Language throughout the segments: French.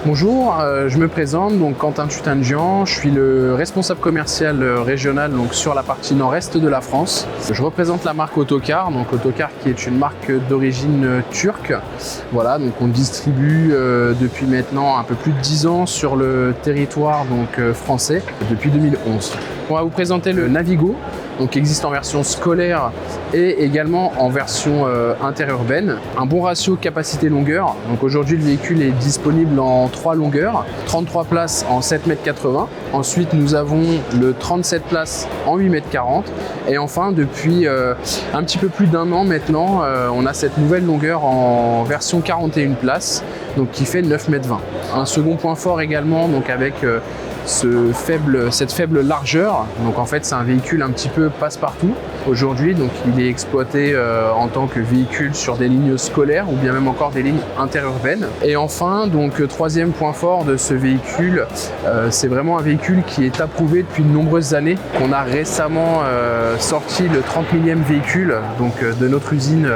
Bonjour, je me présente, donc Quentin Tutangian, je suis le responsable commercial régional donc sur la partie nord-est de la France. Je représente la marque Autocar, donc Autocar qui est une marque d'origine turque. Voilà, donc on distribue depuis maintenant un peu plus de 10 ans sur le territoire donc français, depuis 2011. On va vous présenter le Navigo, donc qui existe en version scolaire et également en version interurbaine. Un bon ratio capacité-longueur. Donc aujourd'hui le véhicule est disponible en 3 longueurs, 33 places en 7,80 m. Ensuite nous avons le 37 places en 8,40 m. Et enfin depuis un petit peu plus d'1 an maintenant, on a cette nouvelle longueur en version 41 places, donc qui fait 9,20 m. Un second point fort également, donc avec cette faible largeur. Donc en fait c'est un véhicule un petit peu passe-partout aujourd'hui, donc il est exploité en tant que véhicule sur des lignes scolaires ou bien même encore des lignes interurbaines. Et enfin donc troisième point fort de ce véhicule, c'est vraiment un véhicule qui est approuvé depuis de nombreuses années. On a récemment sorti le 30 millième véhicule donc de notre usine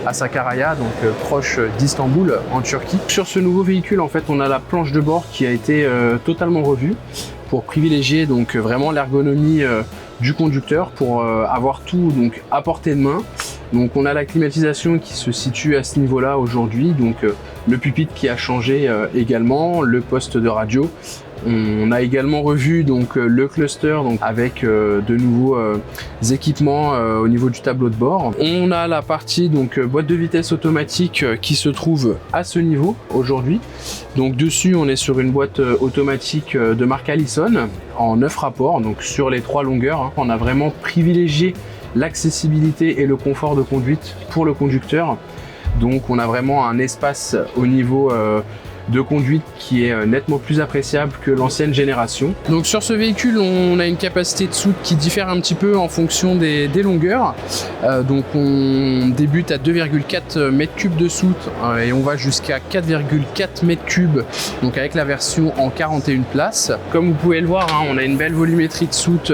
à Sakarya, donc proche d'Istanbul en Turquie. Sur ce nouveau véhicule en fait on a la planche de bord qui a été totalement revue pour privilégier donc vraiment l'ergonomie du conducteur, pour avoir tout donc à portée de main. Donc on a la climatisation qui se situe à ce niveau-là aujourd'hui, donc le pupitre qui a changé également, le poste de radio. On a également revu donc le cluster donc avec de nouveaux équipements au niveau du tableau de bord. On a la partie donc boîte de vitesse automatique qui se trouve à ce niveau aujourd'hui. Donc dessus on est sur une boîte automatique de marque Allison en 9 rapports, donc sur les 3 longueurs. On a vraiment privilégié l'accessibilité et le confort de conduite pour le conducteur. Donc on a vraiment un espace au niveau de conduite qui est nettement plus appréciable que l'ancienne génération. Donc sur ce véhicule on a une capacité de soute qui diffère un petit peu en fonction des longueurs. Donc on débute à 2,4 m3 de soute et on va jusqu'à 4,4 m3 donc avec la version en 41 places. Comme vous pouvez le voir, hein, on a une belle volumétrie de soute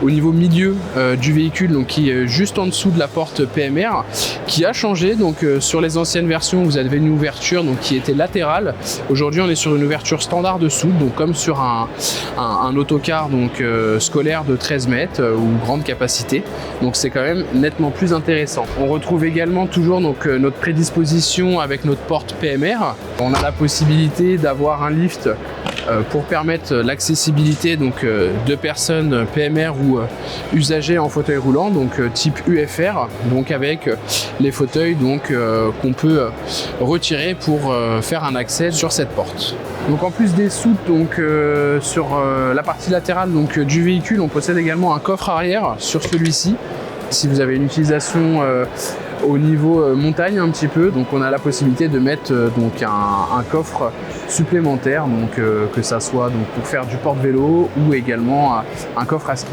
au niveau milieu du véhicule, donc qui est juste en dessous de la porte PMR, qui a changé. Donc sur les anciennes versions vous avez une ouverture donc qui était latérale. Aujourd'hui on est sur une ouverture standard de soute, donc comme sur un autocar donc scolaire de 13 mètres ou grande capacité, donc c'est quand même nettement plus intéressant. On retrouve également toujours donc notre prédisposition avec notre porte PMR. On a la possibilité d'avoir un lift pour permettre l'accessibilité donc de personnes PMR ou usagers en fauteuil roulant, donc type UFR, donc avec les fauteuils donc qu'on peut retirer pour faire un accès sur cette porte. Donc en plus des soutes donc sur la partie latérale donc du véhicule, on possède également un coffre arrière sur celui-ci. Si vous avez une utilisation au niveau montagne un petit peu, donc on a la possibilité de mettre donc un coffre supplémentaire, donc que ça soit donc pour faire du porte-vélo ou également un coffre à ski.